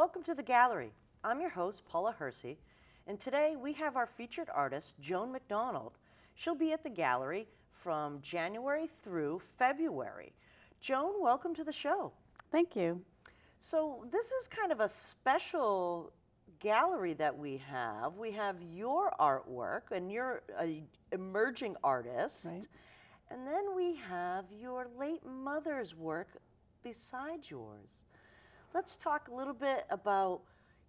Welcome to the gallery. I'm your host, Paula Hersey, and today we have our featured artist, Joan McDonald. She'll be at the gallery from January through February. Joan, welcome to the show. Thank you. So this is kind of a special gallery that we have. We have your artwork, and you're an emerging artist. Right. And then we have your late mother's work beside yours. Let's talk a little bit about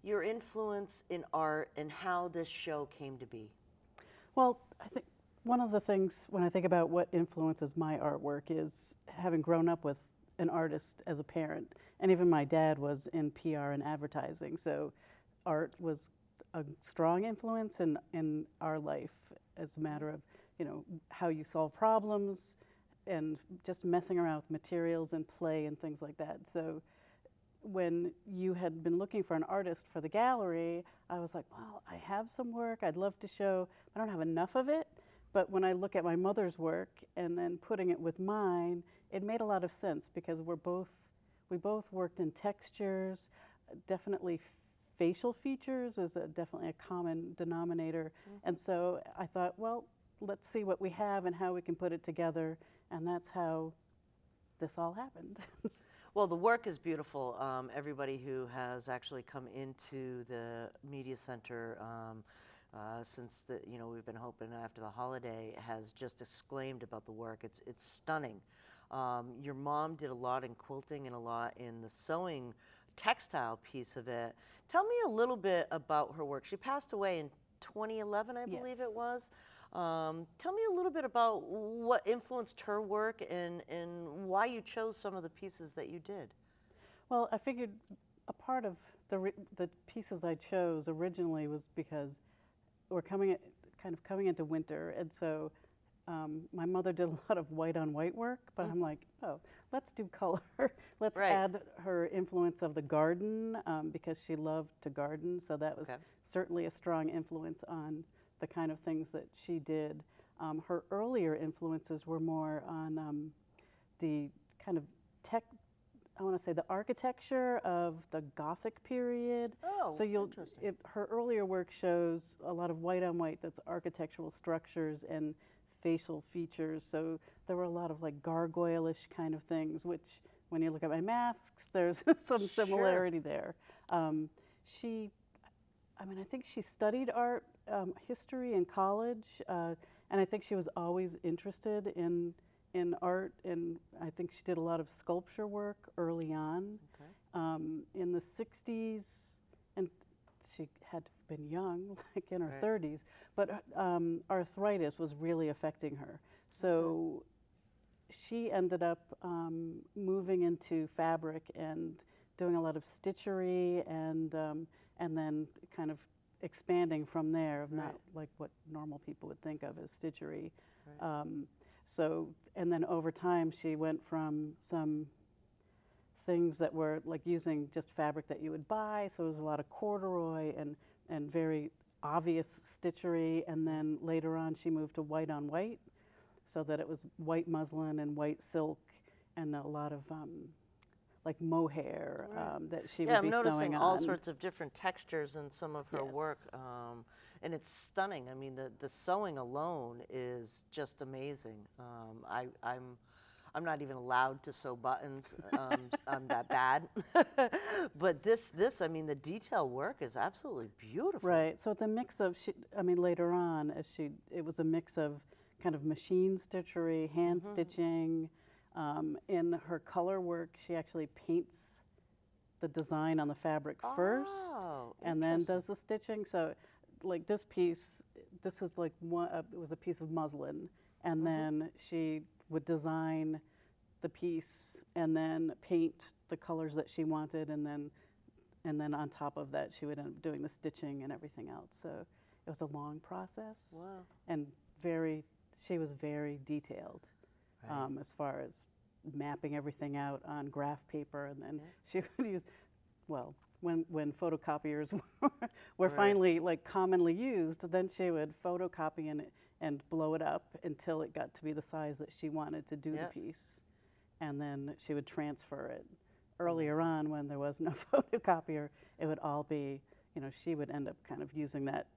your influence in art and how this show came to be. Well, I think one of the things when I think about what influences my artwork is having grown up with an artist as a parent. And even my dad was in PR and advertising, so art was a strong influence in our life as a matter of, you know, how you solve problems and just messing around with materials and play and things like that. So when you had been looking for an artist for the gallery, I was like, well, I have some work I'd love to show. I don't have enough of it. But when I look at my mother's work and then putting it with mine, it made a lot of sense because we both worked in textures. Definitely facial features is definitely a common denominator. And so I thought, well, let's see what we have and how we can put it together. And that's how this all happened. Well, the work is beautiful. Everybody who has actually come into the media center since we've been hoping after the holiday has just exclaimed about the work. It's stunning. Your mom did a lot in quilting and a lot in the sewing textile piece of it. Tell me a little bit about her work. She passed away in 2011, I believe it was. Tell me a little bit about what influenced her work and why you chose some of the pieces that you did. Well, I figured a part of the pieces I chose originally was because we're kind of coming into winter, and so my mother did a lot of white on white work, but I'm like, oh, let's do color. Let's add her influence of the garden because she loved to garden, so that was certainly a strong influence on the kind of things that she did. Her earlier influences were more on the kind of the architecture of the Gothic period. Oh, so interesting. Her earlier work shows a lot of white on white that's architectural structures and facial features. So there were a lot of like gargoyle-ish kind of things, which when you look at my masks, there's some similarity there. I think she studied art history in college, and I think she was always interested in art, and I think she did a lot of sculpture work early on. In the 60s, and she had to have been young, like in her 30s, but arthritis was really affecting her. So she ended up moving into fabric and doing a lot of stitchery and then kind of expanding from there of not like what normal people would think of as stitchery. And then over time she went from some things that were like using just fabric that you would buy, so it was a lot of corduroy and very obvious stitchery, and then later on she moved to white on white, so that it was white muslin and white silk and a lot of like mohair that she would be sewing on. I'm noticing all sorts of different textures in some of her work, and it's stunning. I mean, the sewing alone is just amazing. I'm not even allowed to sew buttons. I'm that bad. But this, I mean, the detail work is absolutely beautiful. Right. So it's a mix of, later on, it was a mix of kind of machine stitchery, hand stitching. In her color work, she actually paints the design on the fabric first and then does the stitching. So like this piece, this is like it was a piece of muslin, and then she would design the piece and then paint the colors that she wanted, and then on top of that she would end up doing the stitching and everything else. So it was a long process. Wow. And she was very detailed. As far as mapping everything out on graph paper, and then she would use, well, when photocopiers were finally like commonly used, then she would photocopy and blow it up until it got to be the size that she wanted to do the piece, and then she would transfer it earlier on when there was no photocopier, it would all be, she would end up kind of using that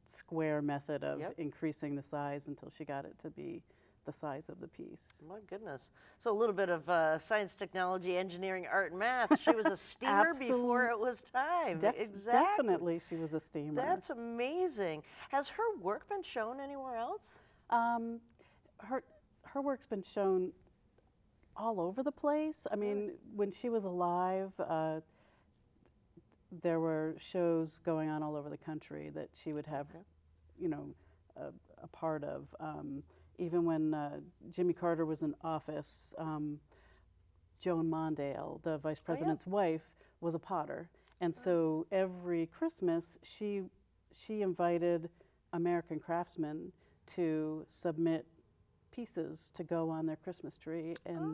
square method of increasing the size until she got it to be the size of the piece. My goodness. So a little bit of science, technology, engineering, art, and math. She was a steamer before it was time. Exactly. Definitely she was a steamer. That's amazing. Has her work been shown anywhere else? Her work's been shown all over the place. I mean, when she was alive, there were shows going on all over the country that she would have, a part of. Even when Jimmy Carter was in office, Joan McDonald, the vice president's wife, was a potter. And so every Christmas, she invited American craftsmen to submit pieces to go on their Christmas tree in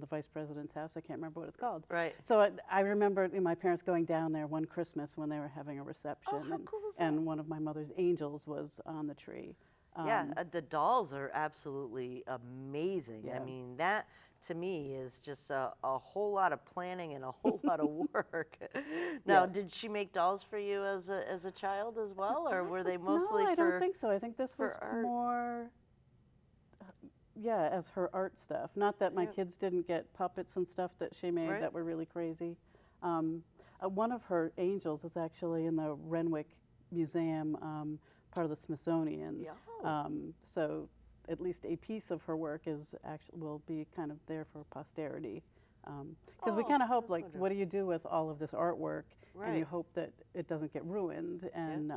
the vice president's house. I can't remember what it's called. Right. So I remember my parents going down there one Christmas when they were having a reception. Oh, how cool is that? And one of my mother's angels was on the tree. The dolls are absolutely amazing. Yeah. I mean, that to me is just a whole lot of planning and a whole lot of work. Now, did she make dolls for you as a child as well, or were they mostly No, I for don't think so. I think this was art? more, as her art stuff. Not that my kids didn't get puppets and stuff that she made that were really crazy. One of her angels is actually in the Renwick Museum, part of the Smithsonian. So at least a piece of her work will be kind of there for posterity. Because we kind of hope, like, what do you do with all of this artwork? And you hope that it doesn't get ruined. And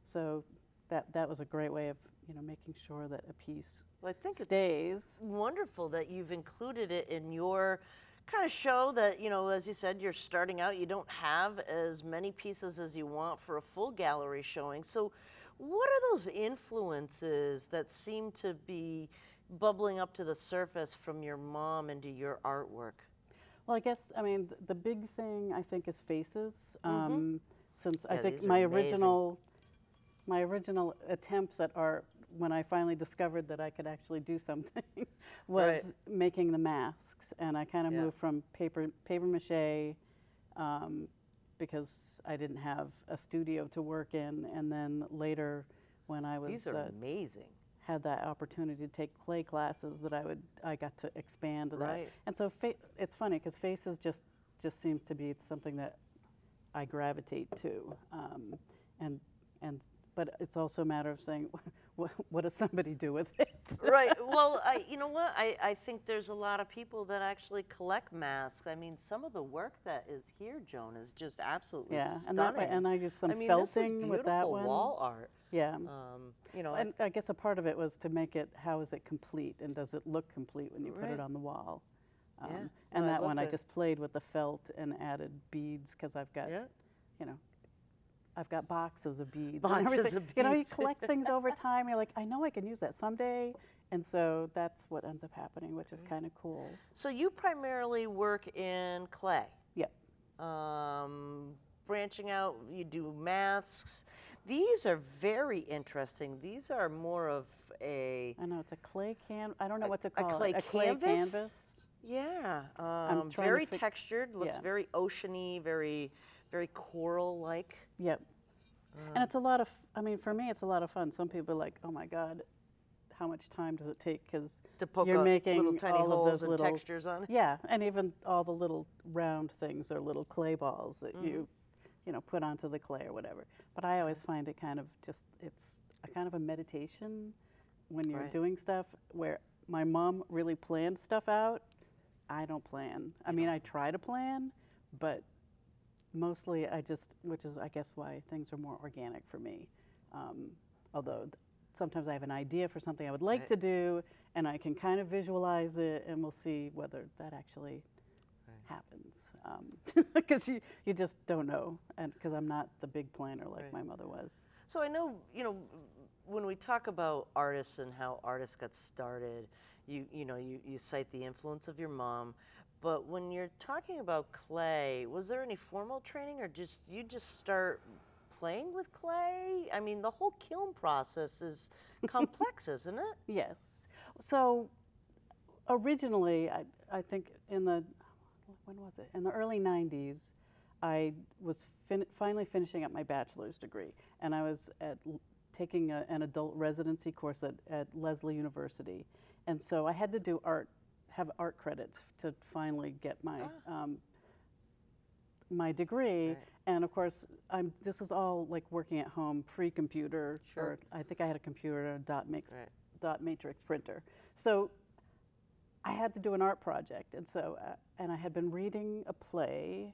so that was a great way of making sure that a piece stays. It's wonderful that you've included it in your kind of show that, as you said, you're starting out. You don't have as many pieces as you want for a full gallery showing. So what are those influences that seem to be bubbling up to the surface from your mom into your artwork? Well, I guess, the big thing, I think, is faces. Since I think these are my amazing. original attempts at art, when I finally discovered that I could actually do something, was making the masks. And I kind of moved from paper mache, because I didn't have a studio to work in, and then later when I was These are amazing. Had that opportunity to take clay classes, that I got to expand that. And so it's funny because faces just seems to be something that I gravitate to, but it's also a matter of saying, what does somebody do with it? Right. Well, you know what? I think there's a lot of people that actually collect masks. I mean, some of the work that is here, Joan, is just absolutely stunning. And I used some this is felting with that one. wall art. Yeah. And I guess a part of it was to make it, how is it complete, and does it look complete when you put it on the wall? And that one, I just played with the felt and added beads, because I've got, I've got boxes of beads. Boxes of beads. You collect things over time. You're like, I know I can use that someday. And so that's what ends up happening, which is kind of cool. So you primarily work in clay. Yep. Branching out, you do masks. These are very interesting. These are more of a... I know, it's a clay I don't know what to call it. A clay canvas? Yeah. Very textured, looks very oceany, very, very coral-like. Yep. And it's a lot of, for me, it's a lot of fun. Some people are like, oh my God, how much time does it take? Because you're making little tiny all holes of those and little textures on it. Yeah, and even all the little round things are little clay balls that you put onto the clay or whatever. But I always find it kind of it's a kind of a meditation when you're doing stuff, where my mom really planned stuff out. I don't plan. I try to plan, but mostly which is I guess why things are more organic for me. Although sometimes I have an idea for something I would like to do, and I can kind of visualize it, and we'll see whether that actually happens. Because you just don't know, and because I'm not the big planner like my mother was. So I know, when we talk about artists and how artists got started, you cite the influence of your mom. But when you're talking about clay, was there any formal training, or you just start playing with clay? I mean, the whole kiln process is complex, isn't it? Yes. So originally, I think in the when was it? In the early 90s, I was finally finishing up my bachelor's degree, and I was taking an adult residency course at Lesley University. And so I had to do have art credits to finally get my my degree. Right. And of course, this is all like working at home, pre-computer. Sure. Or I think I had a computer, a dot matrix printer. So I had to do an art project, and so and I had been reading a play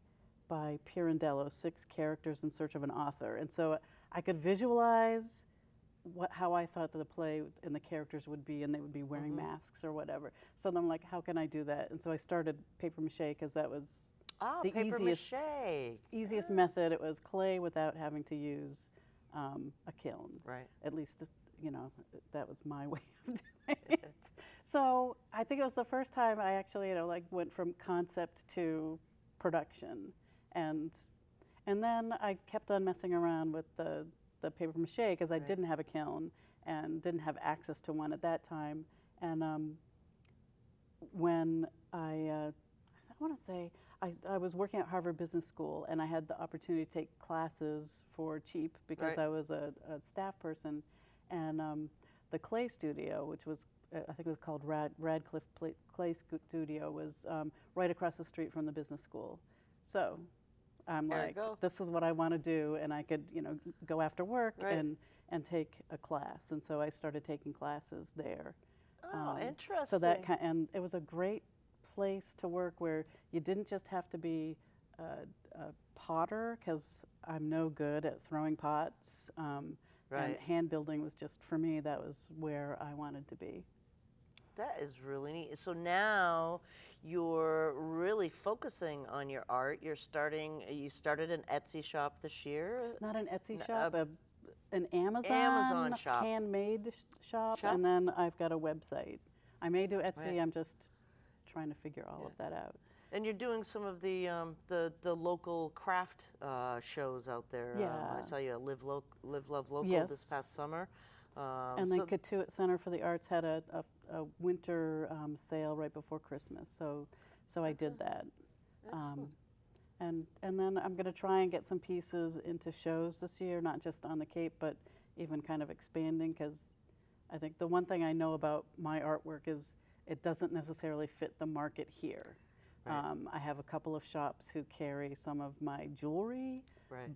by Pirandello, 6 Characters in Search of an Author, and so I could visualize how I thought that the play and the characters would be, and they would be wearing masks or whatever. So then I'm like, how can I do that? And so I started paper mache because that was the easiest method. It was clay without having to use a kiln. Right. At least, you know, that was my way of doing it. So I think it was the first time I actually, you know, like went from concept to production, and then I kept on messing around with the paper mache because I didn't have a kiln and didn't have access to one at that time. And when I want to say I was working at Harvard Business School, and I had the opportunity to take classes for cheap because I was a staff person, and the clay studio, which was I think it was called Radcliffe Clay Studio, was right across the street from the business school. So I'm like, this is what I want to do, and I could, you know, go after work and take a class. And so I started taking classes there. Oh, interesting. So and it was a great place to work where you didn't just have to be a potter, because I'm no good at throwing pots. And hand building was just, for me, that was where I wanted to be. That is really neat. So now you're really focusing on your art. You started an Etsy shop this year? Not an Etsy shop, an Amazon shop. Handmade shop, and then I've got a website. I may do Etsy, I'm just trying to figure all of that out. And you're doing some of the local craft shows out there. Yeah. I saw you at Live Love Local this past summer. And then Katuitt Center for the Arts had a winter sale right before Christmas, so I did that. And then I'm going to try and get some pieces into shows this year, not just on the Cape, but even kind of expanding, because I think the one thing I know about my artwork is it doesn't necessarily fit the market here. I have a couple of shops who carry some of my jewelry,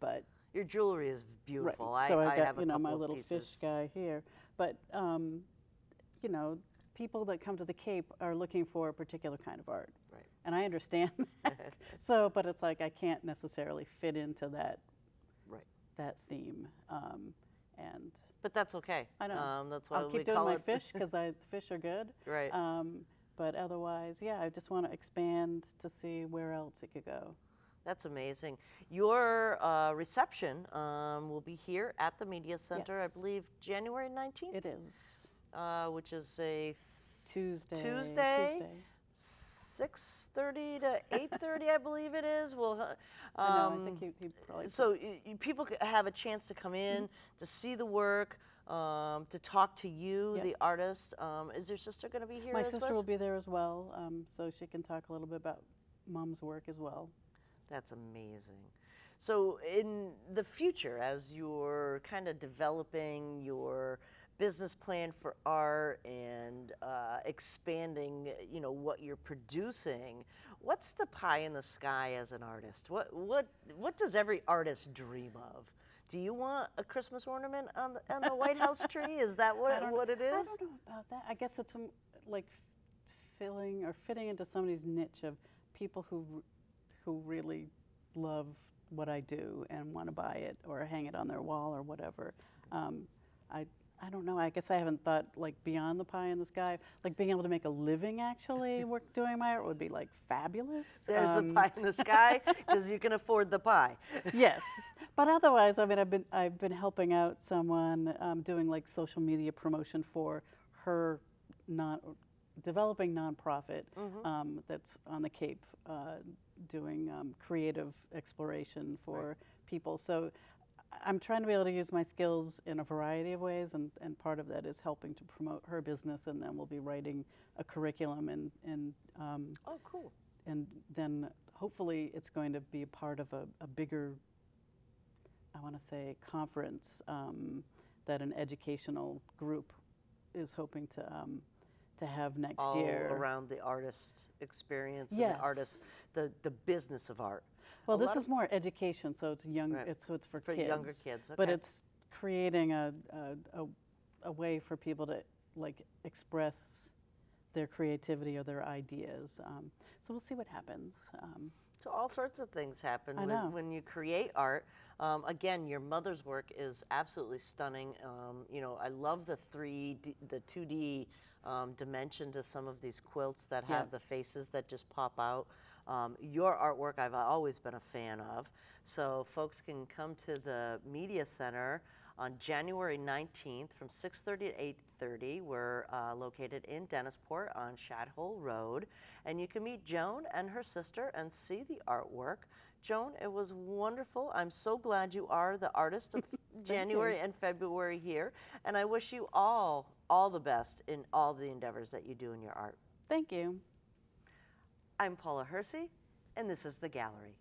but your jewelry is beautiful. So I I've got, have a you know, couple my of little pieces. fish guy here, but you know, people that come to the Cape are looking for a particular kind of art, and I understand that. So, but it's like I can't necessarily fit into that theme, But that's okay. I know. That's why I'll keep doing my fish because the fish are good. Right. But otherwise, yeah, I just want to expand to see where else it could go. That's amazing. Your reception will be here at the Media Center, I believe, January 19th? It is. Which is a Tuesday. 6:30 to 8:30, I believe it is. Well, I think he probably. So people have a chance to come in, to see the work, to talk to you, the artist. Is your sister going to be here? My sister will be there as well, so she can talk a little bit about Mom's work as well. That's amazing. So in the future, as you're kind of developing your business plan for art and expanding, you know, what you're producing, what's the pie in the sky as an artist? What does every artist dream of? Do you want a Christmas ornament on the White House tree? Is that what it is? I don't know about that. I guess it's like fitting into somebody's niche of people who really love what I do and want to buy it or hang it on their wall or whatever. I don't know. I guess I haven't thought like beyond the pie in the sky. Like being able to make a living actually doing my art would be like fabulous. There's the pie in the sky because you can afford the pie. Yes, but otherwise, I mean, I've been helping out someone doing like social media promotion for her developing nonprofit that's on the Cape, doing creative exploration for people. So I'm trying to be able to use my skills in a variety of ways, and part of that is helping to promote her business, and then we'll be writing a curriculum and oh, cool. And then hopefully it's going to be a part of a bigger, I want to say, conference that an educational group is hoping to have next All year. around the artist experience and Yes. the artist, the business of art. Well, A this lot is more education, so it's young. Right. It's for For kids. younger kids, But okay. it's creating a way for people to like express their creativity or their ideas. So we'll see what happens. So all sorts of things happen I know. when you create art. Again, your mother's work is absolutely stunning. You know, I love the 2D dimension to some of these quilts that have Yeah. the faces that just pop out. Your artwork I've always been a fan of. So folks can come to the Media Center on January 19th from 6:30 to 8:30. We're located in Dennisport on Shad Road. And you can meet Joan and her sister and see the artwork. Joan, it was wonderful. I'm so glad you are the artist of January and February here. And I wish you all the best in all the endeavors that you do in your art. Thank you. I'm Paula Hersey, and this is The Gallery.